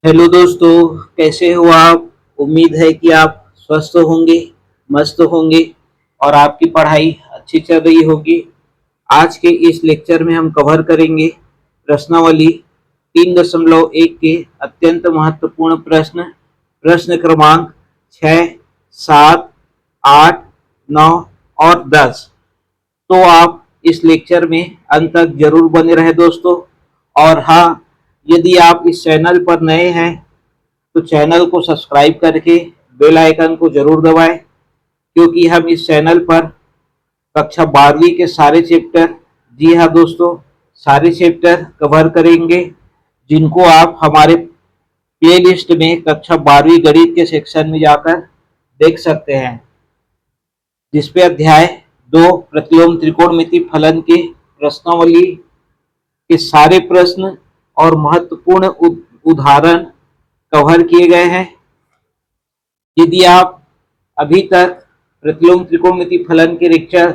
Hello दोस्तों, कैसे हो आप। उम्मीद है कि आप स्वस्थ होंगे, मस्त होंगे और आपकी पढ़ाई अच्छी चल रही होगी। आज के इस लेक्चर में हम कवर करेंगे प्रश्नावली 3.1 के अत्यंत महत्वपूर्ण प्रश्न। प्रश्न क्रमांक 6, 7, 8, 9 और 10। तो आप इस लेक्चर में अंत तक जरूर बने रहे दोस्तों। और हाँ, यदि आप इस चैनल पर नए हैं तो चैनल को सब्सक्राइब करके बेल आइकन को जरूर दबाएं, क्योंकि हम इस चैनल पर कक्षा 12वीं के सारे चैप्टर, जी हाँ दोस्तों, सारे चैप्टर कवर करेंगे, जिनको आप हमारे प्लेलिस्ट में कक्षा 12वीं गणित के सेक्शन में जाकर देख सकते हैं, जिसपे अध्याय 2 प्रतिलोम त्रिकोणमिति फलन के प्रश्नावली के सारे प्रश्न और महत्वपूर्ण उदाहरण कवर किए गए हैं। यदि आप अभी तक प्रतिलोम त्रिकोणमिति फलन के लेक्चर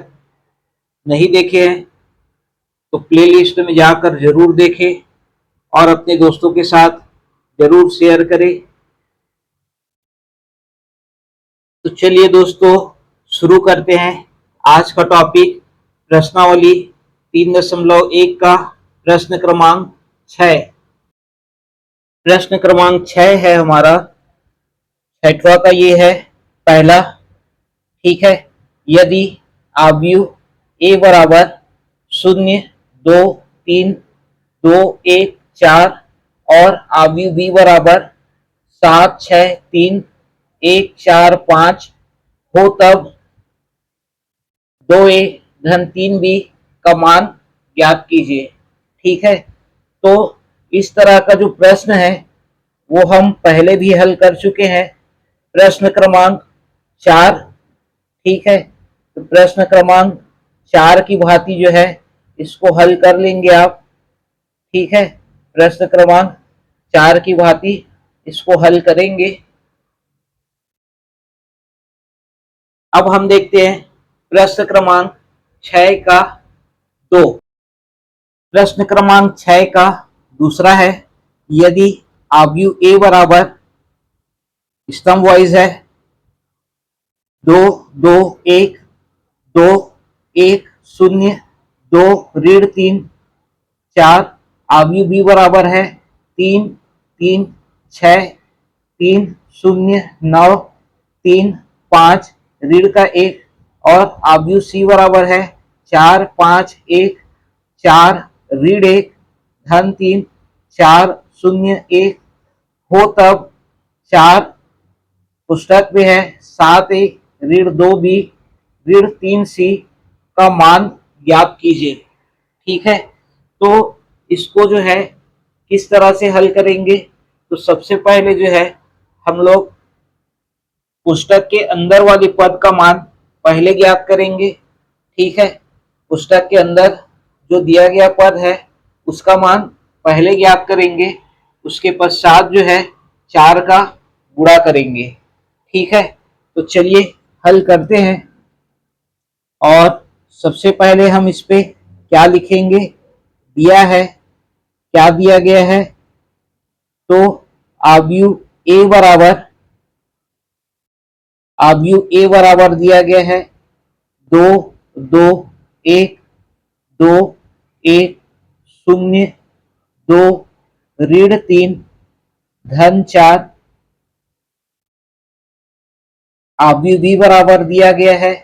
नहीं देखे हैं तो प्लेलिस्ट में जाकर जरूर देखें और अपने दोस्तों के साथ जरूर शेयर करें। तो चलिए दोस्तों, शुरू करते हैं आज का टॉपिक। प्रश्नावली 3.1 का प्रश्न क्रमांक 6। प्रश्न क्रमांक 6 है हमारा, छठवा का ये है पहला। ठीक है, यदि आव्यूह ए बराबर 0, 2, 3, 2, 1, 4 और आव्यूह बी बराबर 7, 6, 3, 1, 4, 5 हो, तब 2a धन 3b का मान ज्ञात कीजिए। ठीक है, तो इस तरह का जो प्रश्न है वो हम पहले भी हल कर चुके हैं, प्रश्न क्रमांक 4। ठीक है, तो प्रश्न क्रमांक 4 की भांति जो है इसको हल कर लेंगे आप। ठीक है, प्रश्न क्रमांक 4 की भांति इसको हल करेंगे। अब हम देखते हैं प्रश्न क्रमांक 6 का 2। प्रश्न क्रमांक 6 का दूसरा है, यदि आव्यूह ए बराबर स्तंभ वाइज है 2, 2, 1, 2, 1, 0, 2, ऋण 3, 4, आव्यूह बी बराबर है 3, 3, 6, 3, 0, 9, 3, 5, ऋण का 1 और आव्यूह सी बराबर है 4, 5, 1, 4, ऋण 1, धन 3, 4, 0, 1 हो, तब 4 पुस्तक में है 7a ऋण 2b ऋण 3c का मान ज्ञात कीजिए। ठीक है, तो इसको जो है किस तरह से हल करेंगे, तो सबसे पहले जो है हम लोग पुस्तक के अंदर वाले पद का मान पहले ज्ञात करेंगे। ठीक है, पुस्तक के अंदर जो दिया गया पद है उसका मान पहले ज्ञात करेंगे, उसके पश्चात जो है 4 का गुणा करेंगे। ठीक है, तो चलिए हल करते हैं। और सबसे पहले हम इस पे क्या लिखेंगे, दिया है, क्या दिया गया है, तो आव्यूह ए बराबर दिया गया है 2, 2, 1, 2, 1, 0, 2, ऋण 3, धन 4। आव्यूह बी बराबर दिया गया है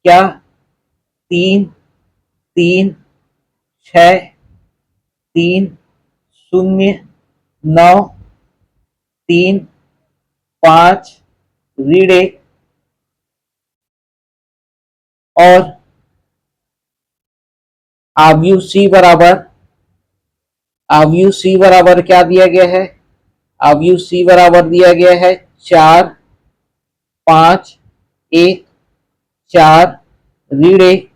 क्या, 3, 3, 6, 3, 0, 9, 3, 5, ऋण 1 और आव्यूह सी बराबर क्या दिया गया है, आव्यूह सी बराबर दिया गया है 4, 5, 1, 4, ऋण 1,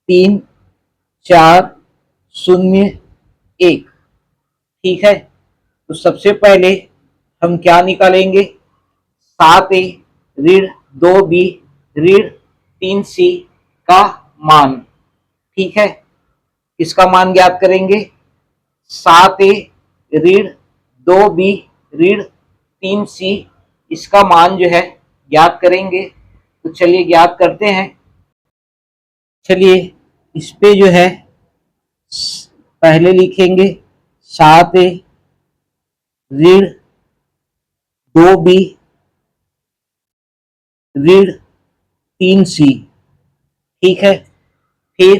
3, 4, 0, 1। ठीक है, तो सबसे पहले हम क्या निकालेंगे, 7a ऋण 2b ऋण 3c का मान। ठीक है, इसका मान ज्ञात करेंगे 7A ऋण 2B ऋण 3C, इसका मान जो है ज्ञात करेंगे। तो चलिए ज्ञात करते हैं। चलिए इस पे जो है पहले लिखेंगे 7A ऋण 2B ऋण 3C, ठीक है। फिर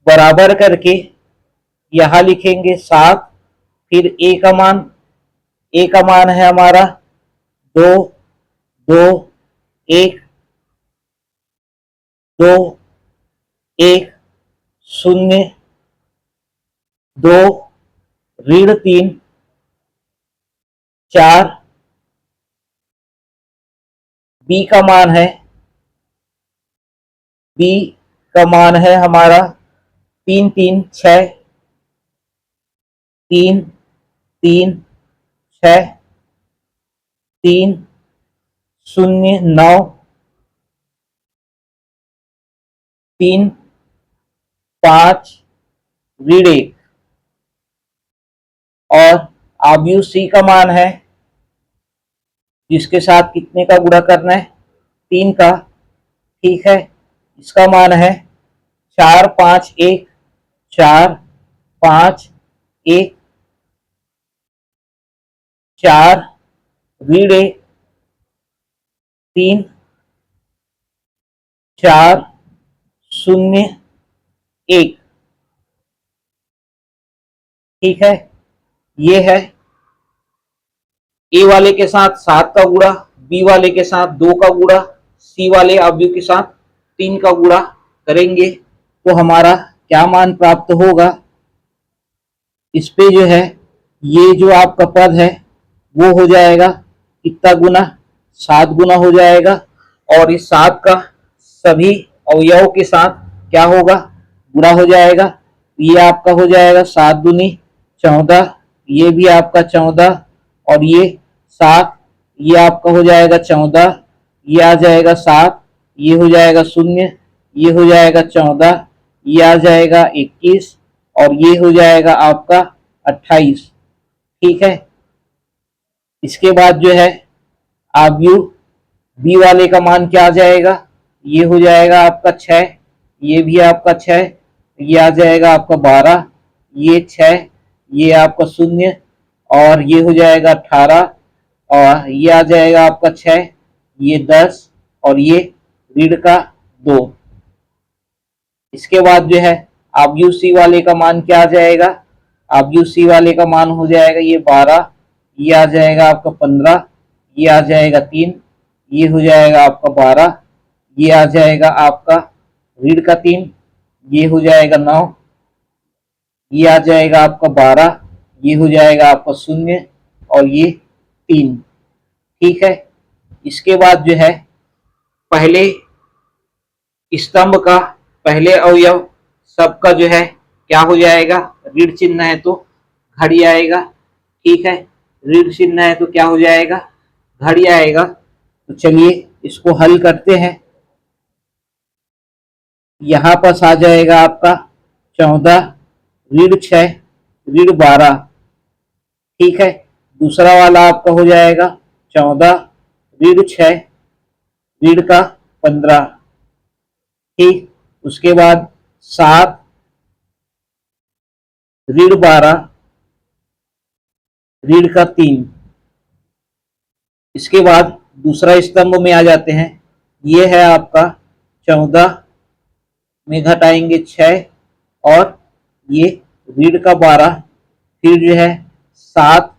बराबर करके यहां लिखेंगे 7, फिर ए का मान है हमारा 2 2 1 2 1 0 2 ऋण 3 4, बी का मान है हमारा 3 3 6 3 3 6 3 0 9 3 5 ऋण 1, और आव्यूह सी का मान है जिसके साथ कितने का गुणा करना है, 3 का, ठीक है। इसका मान है 4 5 1 4 5 1 4 ऋण 1 3 4 0 1, ठीक है। ये है ए वाले के साथ 7 का गुणा, बी वाले के साथ 2 का गुणा, सी वाले अवयव के साथ 3 का गुणा करेंगे तो हमारा क्या मान प्राप्त होगा। इस पे जो है ये जो आपका पद है वो हो जाएगा कितना गुना, 7 गुना हो जाएगा, और इस 7 का सभी अवयवों के साथ क्या होगा, गुणा हो जाएगा। ये आपका हो जाएगा 7 दूनी 14, ये भी आपका 14, और ये 7, ये आपका हो जाएगा 14, ये आ जाएगा 7, ये हो जाएगा 0, ये हो जाएगा 14, ये आ जाएगा 21, और ये हो जाएगा आपका 28, ठीक है। इसके बाद जो है आव्यूह बी वाले का मान क्या आ जाएगा, ये हो जाएगा आपका 6, ये भी आपका 6, ये आ जाएगा आपका 12, ये 6, ये आपका 0, और ये हो जाएगा 18, और ये आ जाएगा आपका 6, ये 10, और ये ऋण का 2। इसके बाद जो है आव्यूह सी वाले का मान क्या आ जाएगा, आव्यूह सी वाले का मान हो जाएगा ये 12, ये आ जाएगा आपका 15, ये आ जाएगा 3, ये हो जाएगा आपका 12, ये आ जाएगा आपका ऋण का 3, ये हो जाएगा 9, ये आ जाएगा आपका 12, ये हो जाएगा आपका 0, और ये 3, ठीक है। इसके बाद जो है पहले स्तंभ का पहले अवयव सबका जो है क्या हो जाएगा, ऋण चिन्ह है तो घड़ी आएगा, ठीक है। ऋण चिन्ह है तो क्या हो जाएगा, घड़ी आएगा। तो चलिए इसको हल करते हैं। यहां पर आ जाएगा आपका 14 ऋण 6 ऋण 12, ठीक है। दूसरा वाला आपका हो जाएगा 14 ऋण 6 ऋण का 15, ठीक। उसके बाद 7 ऋण 12 ऋण का 3। इसके बाद दूसरा स्तंभ में आ जाते हैं। ये है आपका 14 में घटाएंगे 6, और ये ऋण का 12, फिर जो है 7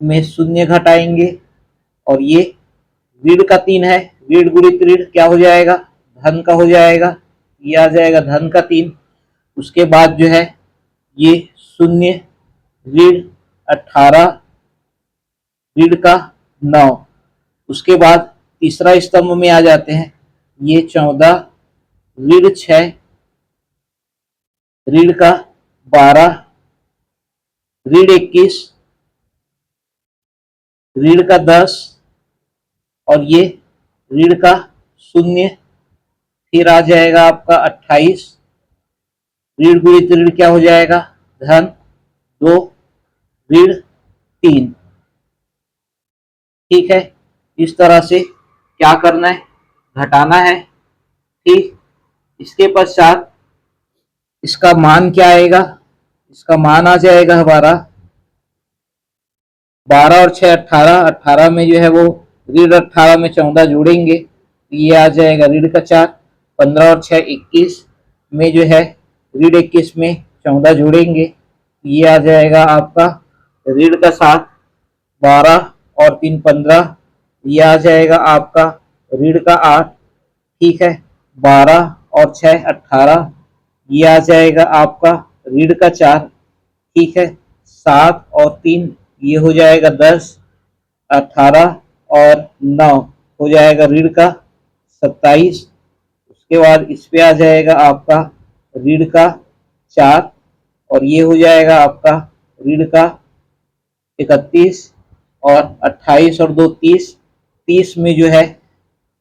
में 0 घटाएंगे, और ये ऋण का 3 है, ऋण गुणित ऋण क्या हो जाएगा, धन का हो जाएगा, ये आ जाएगा धन का 3। उसके बाद जो है ये 0 ऋण 18 ऋण का 9। उसके बाद तीसरा स्तंभ में आ जाते हैं। ये 14 ऋण 6 ऋण का 12 ऋण 21 ऋण का 10, और ये ऋण का 0, फिर आ जाएगा आपका 28, ऋण गुणित ऋण क्या हो जाएगा, धन, 2 ऋण 3। ठीक है, इस तरह से क्या करना है, घटाना है। ठीक, इसके पश्चात इसका मान क्या आएगा, इसका मान आ जाएगा हमारा 12 और 6 18, 18 में जो है वो ऋण 18 में 14 जोड़ेंगे, ये आ जाएगा ऋण का 4। 15 और 6 21 में जो है ऋण 21 में 14 जोड़ेंगे, ये आ जाएगा आपका ऋण का 7। 12 और 3 15, ये आ जाएगा आपका ऋण का 8। ठीक है, 12 और 6 18, ये आ जाएगा आपका ऋण का 4। ठीक है, 7 और 3 ये हो जाएगा 10, 18 और 9 हो जाएगा ऋण का 27। उसके बाद इस पे आ जाएगा आपका ऋण का 4 और ये हो जाएगा आपका ऋण का 31। और 28 और 2 30, 30 में जो है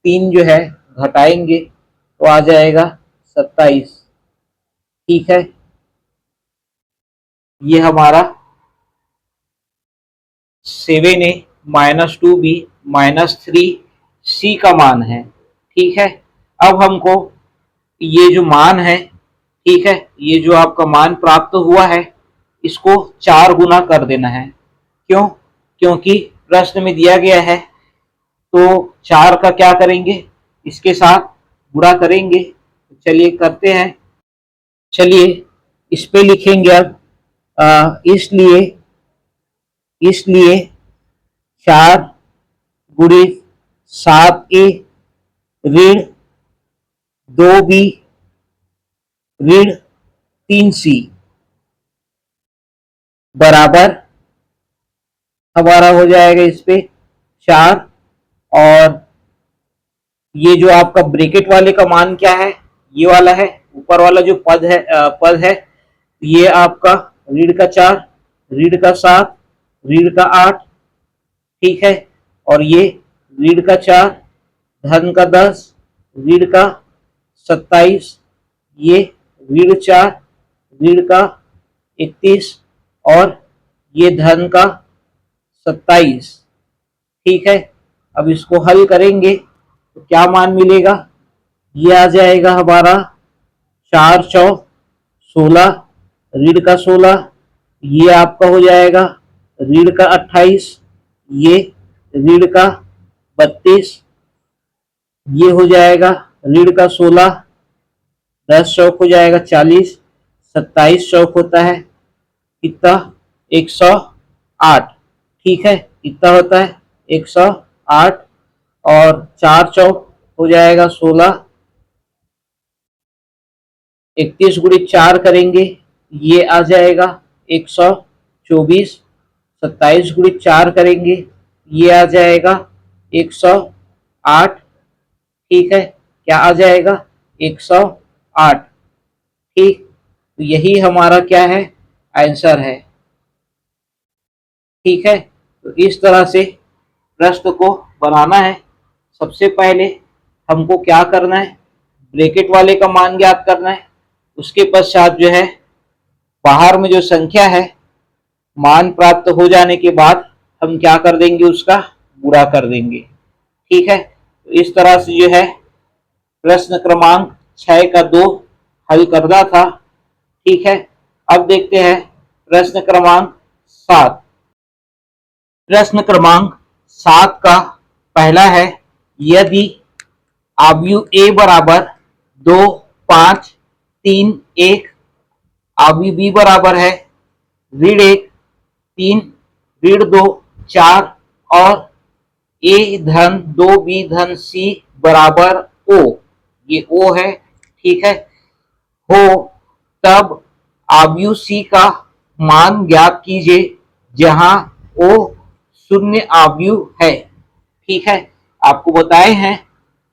3 जो है घटाएंगे तो आ जाएगा 27। ठीक है, ये हमारा 7A -2B -3C का मान है। ठीक है, अब हमको ये जो मान है, ठीक है, ये जो आपका मान प्राप्त हुआ है इसको 4 गुना कर देना है। क्यों? क्योंकि प्रश्न में दिया गया है, तो 4 का क्या करेंगे, इसके साथ गुणा करेंगे। चलिए करते हैं। चलिए इस पे लिखेंगे अब इसलिए इसलिए 4 गुणित 7A ऋण 2B ऋण 3C बराबर हमारा हो जाएगा इस पे 4। और ये जो आपका ब्रैकेट वाले का मान क्या है, ये वाला है, ऊपर वाला जो पद है ये आपका ऋण का 4 ऋण का 7 ऋण का 8। ठीक है, और ये ऋण का 4 धन का 10 ऋण का 27, ये ऋण 4 ऋण का 31 और ये धन का 27। ठीक है, अब इसको हल करेंगे तो क्या मान मिलेगा, ये आ जाएगा हमारा 4 चौ 16 ऋण का 16, ये आपका हो जाएगा ऋण का 28, ये ऋण का 32, ये हो जाएगा ऋण का 16, 10 चौक हो जाएगा 40, 27 चौक होता है कितना, 108। ठीक है, कितना होता है 108, और 4 चौक हो जाएगा 16, 31 गुणित 4 करेंगे, ये आ जाएगा 124। 27 गुणित 4 करेंगे, ये आ जाएगा 108। ठीक है, क्या आ जाएगा 108। ठीक, तो यही हमारा क्या है, आंसर है। ठीक है, तो इस तरह से प्रश्न को बनाना है। सबसे पहले हमको क्या करना है, ब्रैकेट वाले का मान ज्ञात करना है। उसके पश्चात जो है बाहर में जो संख्या है, मान प्राप्त हो जाने के बाद हम क्या कर देंगे, उसका गुणा कर देंगे। ठीक है, तो इस तरह से जो है प्रश्न क्रमांक 6 का 2 हल करना था। ठीक है, अब देखते हैं प्रश्न क्रमांक 7। प्रश्न क्रमांक 7 का पहला है, यदि आव्यूह ए बराबर 2 5 3 1, आव्यूह बी बराबर है ऋण 1 3 ऋण 2 4 और ए धन 2 बी धन सी बराबर ओ, ये ओ है। ठीक है, हो तब आव्यूह सी का मान ज्ञात कीजिए जहां ओ शून्य आव्यूह है। ठीक है, आपको बताए हैं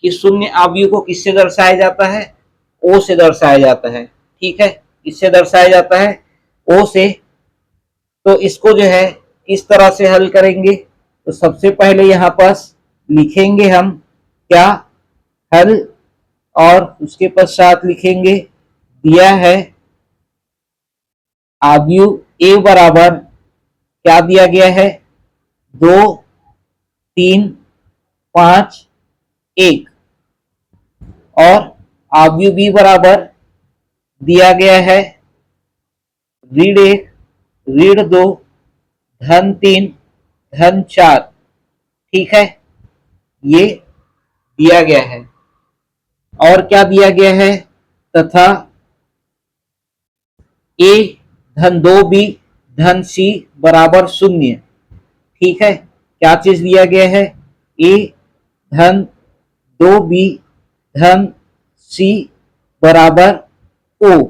कि शून्य आव्यूह को किससे दर्शाया जाता है, ओ से दर्शाया जाता है। ठीक है, किससे दर्शाया जाता है, ओ से। तो इसको जो है इस तरह से हल करेंगे। तो सबसे पहले यहाँ पास लिखेंगे हम क्या, हल, और उसके पश्चात लिखेंगे दिया है आव्यूह ए बराबर क्या दिया गया है, 2, 3, 5, 1 और अवयव बी बराबर दिया गया है ऋण 1, ऋण 2, धन 3, धन 4। ठीक है, ये दिया गया है। और क्या दिया गया है, तथा ए धन 2b धन सी बराबर 0। ठीक है, क्या चीज दिया गया है, ए धन 2b धन सी बराबर ओ।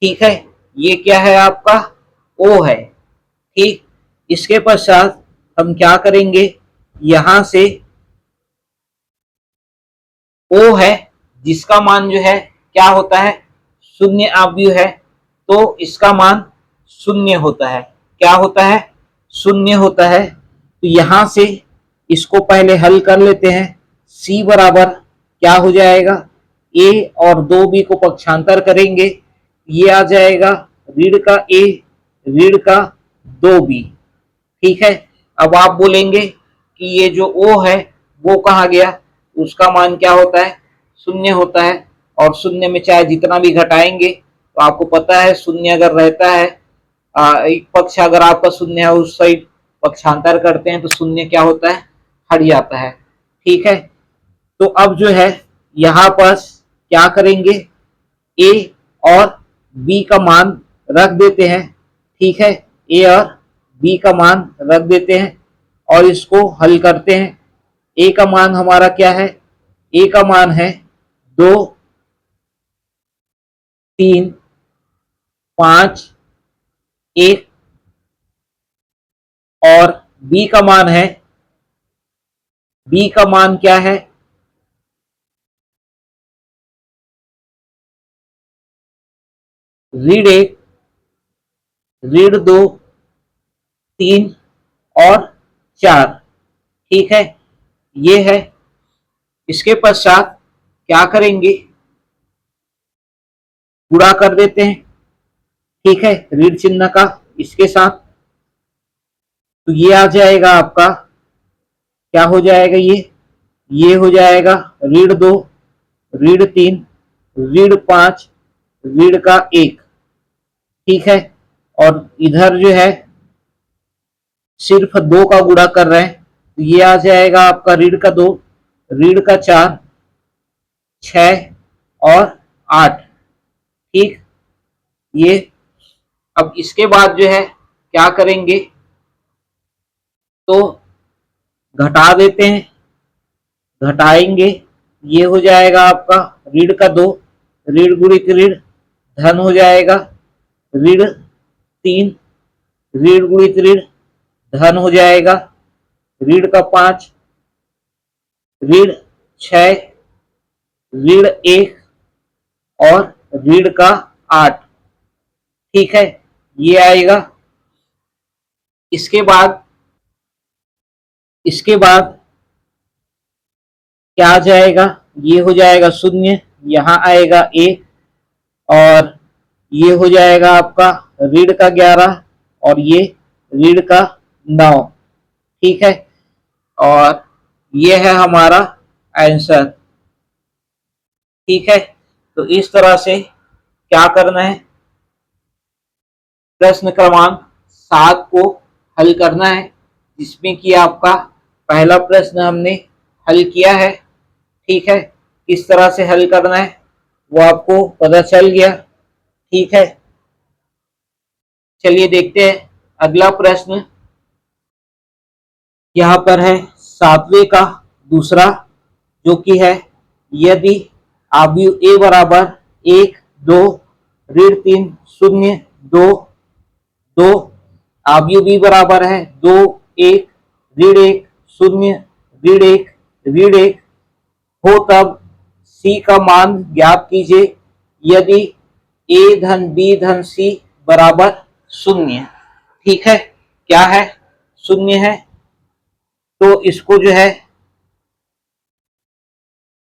ठीक है, ये क्या है आपका, ओ है। ठीक, इसके पश्चात हम क्या करेंगे, यहां से ओ है जिसका मान जो है क्या होता है, शून्य अवयव है, तो इसका मान शून्य होता है। क्या होता है, शून्य होता है। तो यहां से इसको पहले हल कर लेते हैं। सी बराबर क्या हो जाएगा, ए और 2b को पक्षांतर करेंगे, ये आ जाएगा ऋण का ए ऋण का 2b। ठीक है, अब आप बोलेंगे कि ये जो ओ है वो कहाँ गया, उसका मान क्या होता है, शून्य होता है। और शून्य में चाहे जितना भी घटाएंगे तो आपको पता है शून्य अगर रहता है, एक पक्ष अगर आपका शून्य है उस साइड पक्षांतर करते हैं तो शून्य क्या होता है, हट जाता है। ठीक है, तो अब जो है यहाँ पर क्या करेंगे, ए और बी का मान रख देते हैं। ठीक है, ए और बी का मान रख देते हैं और इसको हल करते हैं। ए का मान हमारा क्या है, ए का मान है 2, 3, 5, 1 और बी का मान है, बी का मान क्या है, ऋण 1, ऋण 2, 3 और 4। ठीक है, ये है। इसके पश्चात क्या करेंगे, गुणा कर देते हैं। ठीक है, ऋण चिन्ह का इसके साथ, तो ये आ जाएगा आपका, क्या हो जाएगा, ये हो जाएगा ऋण 2, ऋण 3, ऋण 5, ऋण का 1। ठीक है, और इधर जो है सिर्फ 2 का गुणा कर रहे हैं, तो ये आ जाएगा आपका ऋण का 2, ऋण का 4, 6 और 8। ठीक, ये अब इसके बाद जो है क्या करेंगे, तो घटा देते हैं, घटाएंगे, ये हो जाएगा आपका ऋण का 2, ऋण गुणित ऋण धन हो जाएगा ऋण 3, ऋण गुणित ऋण धन हो जाएगा ऋण का 5, ऋण 6, ऋण 1 और ऋण का 8। ठीक है, ये आएगा। इसके बाद क्या आ जाएगा, ये हो जाएगा 0, यहां आएगा 1 और ये हो जाएगा आपका ऋण का 11 और ये ऋण का 9। ठीक है, और ये है हमारा आंसर। ठीक है, तो इस तरह से क्या करना है, प्रश्न क्रमांक 7 को हल करना है, जिसमें कि आपका पहला प्रश्न हमने हल किया है। ठीक है, किस तरह से हल करना है वो आपको पता चल गया। ठीक है, चलिए देखते हैं अगला प्रश्न। यहाँ पर है 7वें का दूसरा, जो कि है यदि अवयव ए बराबर 1, 2, ऋण 3, 0, 2, 2, अवयव बी बराबर है 2, 1, ऋण 1, 0, ऋण 1, ऋण 1 हो, तब सी का मान ज्ञात कीजिए यदि ए धन बी धन सी बराबर 0। ठीक है, क्या है, 0 है। तो इसको जो है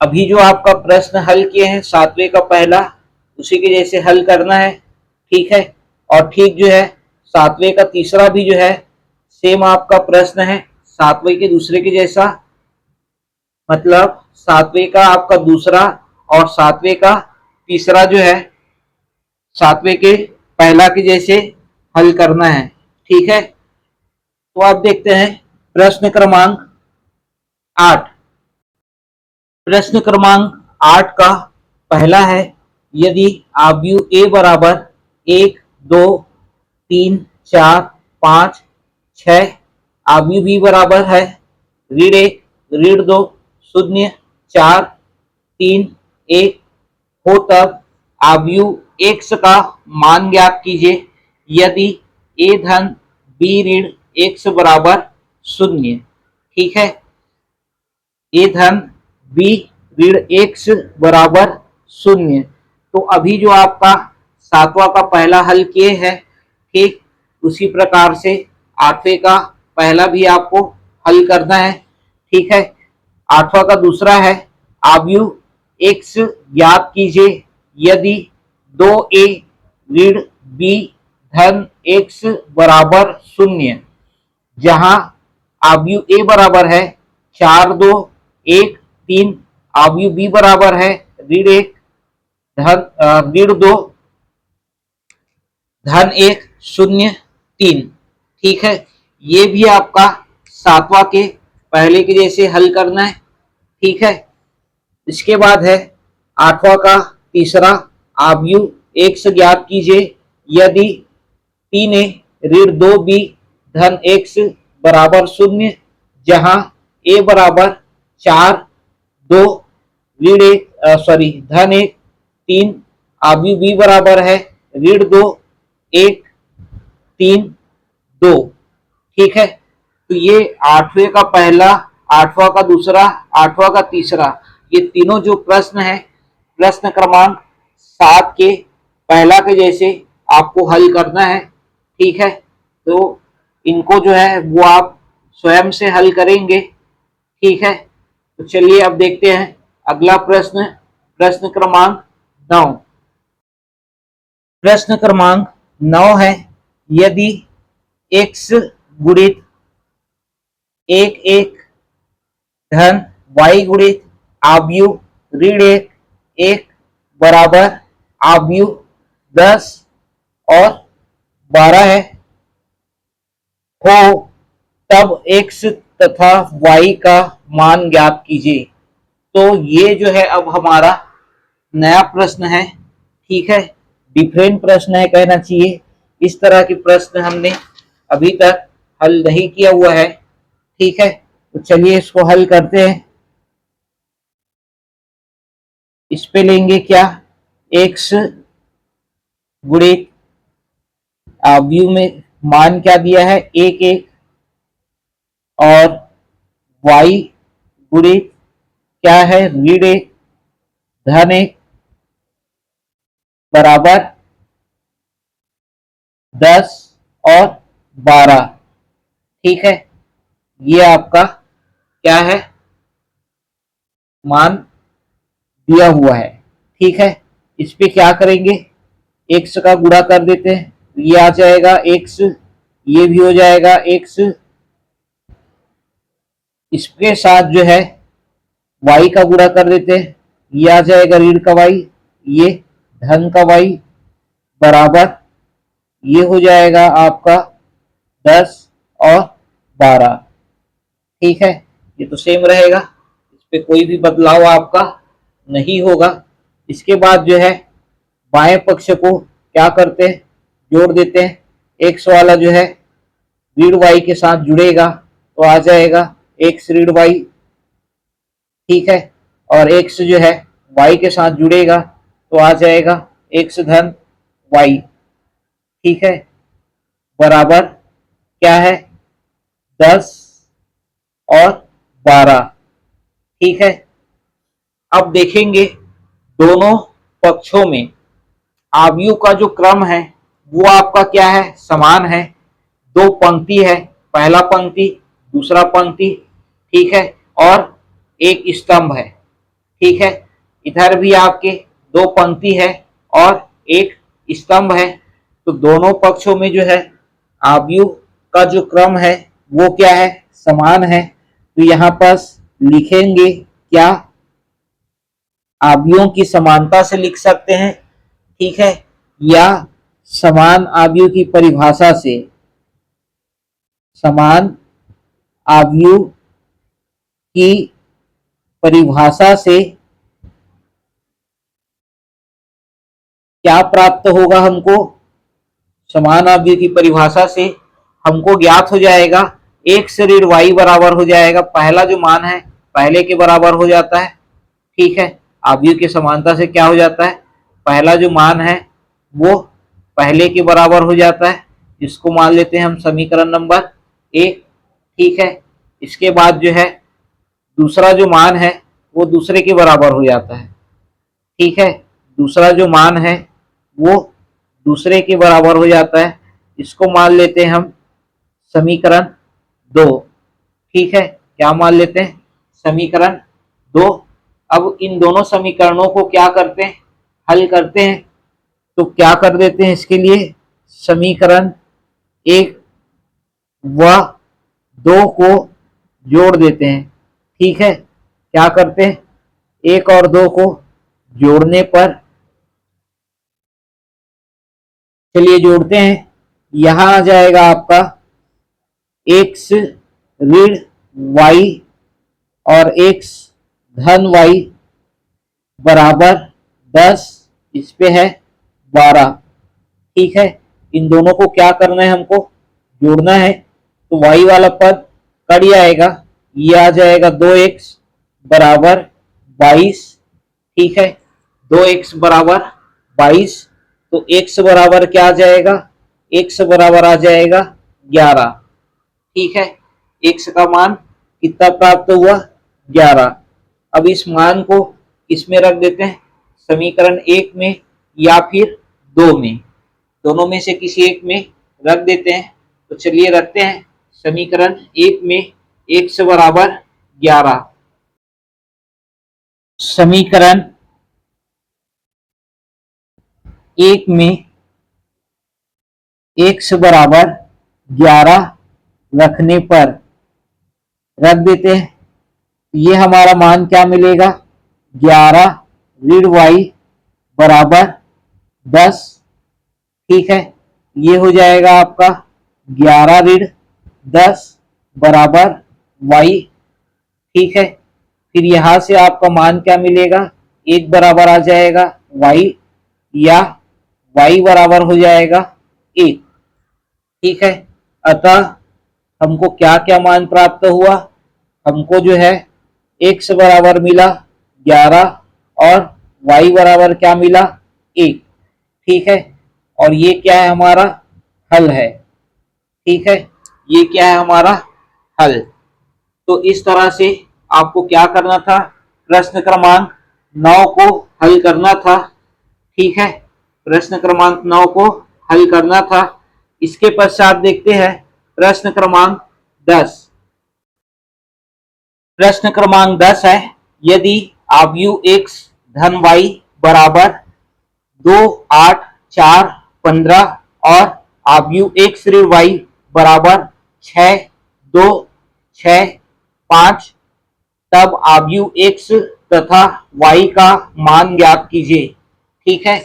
अभी जो आपका प्रश्न हल किए हैं 7वें का पहला, उसी के जैसे हल करना है। ठीक है, और ठीक जो है सातवें का तीसरा भी जो है सेम आपका प्रश्न है, सातवें के दूसरे के जैसा, मतलब सातवें का आपका दूसरा और सातवें का तीसरा जो है सातवें के पहला के जैसे हल करना है। ठीक है, तो आप देखते हैं प्रश्न क्रमांक 8। प्रश्न क्रमांक 8 का पहला है, यदि आव्यूह ए बराबर 1 2 3 4 5 6, आव्यूह बी बराबर है ऋण 1 ऋण 2 0 4 3 1 हो, तब आव्यूह एक्स का मान ज्ञात कीजिए यदि ए धन बी ऋण एक्स बराबर 0। ठीक है, ए धन बी ऋण एक्स बराबर 0। तो अभी जो आपका सातवां का पहला हल किए है, ठीक उसी प्रकार से आठवें का पहला भी आपको हल करना है। ठीक है, आठवां का दूसरा है, आव्यूह एक्स ज्ञात कीजिए यदि 2a ऋण बी धन एक्स बराबर 0, जहां आव्यूह ए बराबर है 4 2 1 3, आव्यूह बी बराबर है ऋण 1 धन ऋण 2 धन 1 0 3। ठीक है, ये भी आपका सातवां के पहले के जैसे हल करना है। ठीक है, इसके बाद है आठवां का तीसरा, आव्यूह एक्स ज्ञात कीजिए यदि 3a ऋण 2b धन एक्स बराबर 0, जहां ए बराबर 4 2 ऋण 1 धन 1 3, आव्यूह बी बराबर है ऋण 2 1 3 2। ठीक है, तो ये आठवें का पहला, आठवां का दूसरा, आठवां का तीसरा, ये तीनों जो प्रश्न है प्रश्न क्रमांक 7 के पहला के जैसे आपको हल करना है। ठीक है, तो इनको जो है वो आप स्वयं से हल करेंगे। ठीक है, तो चलिए अब देखते हैं अगला प्रश्न, प्रश्न क्रमांक 9। प्रश्न क्रमांक 9 है, यदि x गुणित 1 1 धन y गुणित आव्यूह ऋण 1 1 बराबर आव्यूह 10 और 12 है हो, तब x तथा y का मान ज्ञात कीजिए। तो ये जो है अब हमारा नया प्रश्न है। ठीक है, डिफरेंट प्रश्न है कहना चाहिए, इस तरह के प्रश्न हमने अभी तक हल नहीं किया हुआ है। ठीक है, तो चलिए इसको हल करते हैं। इस पे लेंगे क्या, x गुणित आव्यूह में मान क्या दिया है 1 1, और y गुणित क्या है ऋण 1 धन 1 बराबर 10 और 12। ठीक है, ये आपका क्या है मान दिया हुआ है। ठीक है, इस पे क्या करेंगे, x का गुणा कर देते हैं, ये आ जाएगा x, ये भी हो जाएगा x, इसके साथ जो है y का गुणा कर देते हैं, ये आ जाएगा ऋण का y, ये धन का y बराबर ये हो जाएगा आपका 10 और 12। ठीक है, ये तो सेम रहेगा, इस पे कोई भी बदलाव आपका नहीं होगा। इसके बाद जो है बाएं पक्ष को क्या करते हैं, जोड़ देते हैं, x वाला जो है ऋण y के साथ जुड़ेगा तो आ जाएगा x ऋण y। ठीक है, और x जो है y के साथ जुड़ेगा तो आ जाएगा x धन y। ठीक है, बराबर क्या है 10 और 12। ठीक है, अब देखेंगे दोनों पक्षों में आव्यूह का जो क्रम है वो आपका क्या है, समान है। दो पंक्ति है, पहला पंक्ति दूसरा पंक्ति। ठीक है, और एक स्तंभ है। ठीक है, इधर भी आपके दो पंक्ति है और एक स्तंभ है। तो दोनों पक्षों में जो है आव्यूह का जो क्रम है वो क्या है, समान है। तो यहाँ पर लिखेंगे क्या, आव्यूहों की समानता से लिख सकते हैं, ठीक है, या समान आव्यूह की परिभाषा से। समान आव्यूह की परिभाषा से क्या प्राप्त होगा हमको, समान आव्यूह की परिभाषा से हमको ज्ञात हो जाएगा x ऋण y बराबर हो जाएगा, पहला जो मान है पहले के बराबर हो जाता है, ठीक है। आव्यूह की समानता से क्या हो जाता है, पहला जो मान है वो पहले के बराबर हो जाता है, इसको मान लेते हैं हम समीकरण नंबर 1, ठीक है। इसके बाद जो है दूसरा जो मान है वो दूसरे के बराबर हो जाता है, ठीक है। दूसरा जो मान है वो दूसरे के बराबर हो जाता है, इसको मान लेते हैं हम समीकरण 2, ठीक है। क्या मान लेते हैं, समीकरण 2। अब इन दोनों समीकरणों को क्या करते हैं, हल करते हैं। तो क्या कर देते हैं, इसके लिए समीकरण 1 व 2 को जोड़ देते हैं, ठीक है। क्या करते हैं, 1 और 2 को जोड़ने पर, चलिए जोड़ते हैं। यहां आ जाएगा आपका x ऋण y और x धन y बराबर 10, इस पे है 12, ठीक है। इन दोनों को क्या करना है, हमको जोड़ना है। तो y वाला पद कट जाएगा, ये आ जाएगा 2x बराबर 22, ठीक है। 2x बराबर 22, तो x बराबर क्या आ जाएगा, x बराबर आ जाएगा 11, ठीक है। x का मान कितना प्राप्त हुआ, 11। अब इस मान को इसमें रख देते हैं, समीकरण 1 में या फिर 2 में, दोनों में से किसी एक में रख देते हैं। तो चलिए रखते हैं समीकरण 1 में x बराबर 11। समीकरण 1 में x बराबर 11 रखने पर रख देते हैं, ये हमारा मान क्या मिलेगा, 11 ऋण y बराबर 10, ठीक है। ये हो जाएगा आपका 11 ऋण 10 बराबर y, ठीक है। फिर यहां से आपका मान क्या मिलेगा, 1 बराबर आ जाएगा y, या y बराबर हो जाएगा 1, ठीक है। अतः हमको क्या क्या मान प्राप्त हुआ, हमको जो है x बराबर मिला 11 और y बराबर क्या मिला 1, ठीक है। और ये क्या है, हमारा हल है, ठीक है। ये क्या है, हमारा हल। तो इस तरह से आपको क्या करना था, प्रश्न क्रमांक 9 को हल करना था, ठीक है। प्रश्न क्रमांक 9 को हल करना था। इसके पश्चात देखते हैं प्रश्न क्रमांक 10। प्रश्न क्रमांक 10 है, यदि आव्यूह x धन y बराबर 2, 8, 4, 15 और आव्यूह x ऋण y बराबर 6, 2, 6, 5, तब आव्यूह x तथा y का मान ज्ञात कीजिए, ठीक है।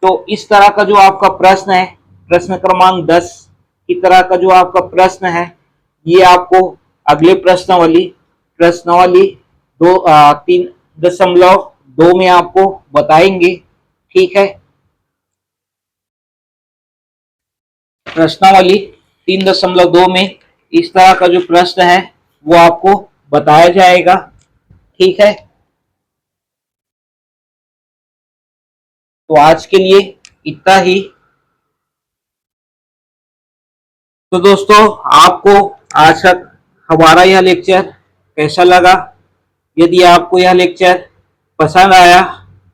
तो इस तरह का जो आपका प्रश्न है, प्रश्न क्रमांक 10 की तरह का जो आपका प्रश्न है, ये आपको अगले प्रश्नावली 3.2 में आपको बताएंगे, ठीक है। प्रश्नावली 3.2 में इस तरह का जो प्रश्न है वो आपको बताया जाएगा, ठीक है। तो आज के लिए इतना ही। तो दोस्तों, आपको आज का हमारा यह लेक्चर कैसा लगा? यदि आपको यह लेक्चर पसंद आया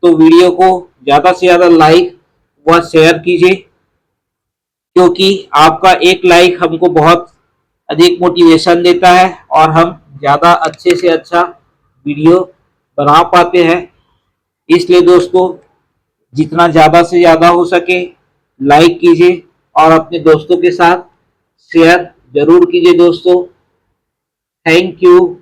तो वीडियो को ज़्यादा से ज़्यादा लाइक व शेयर कीजिए, क्योंकि आपका एक लाइक हमको बहुत अधिक मोटिवेशन देता है और हम ज़्यादा अच्छे से अच्छा वीडियो बना पाते हैं। इसलिए दोस्तों, जितना ज़्यादा से ज़्यादा हो सके लाइक कीजिए और अपने दोस्तों के साथ शेयर जरूर कीजिए दोस्तों। Thank you.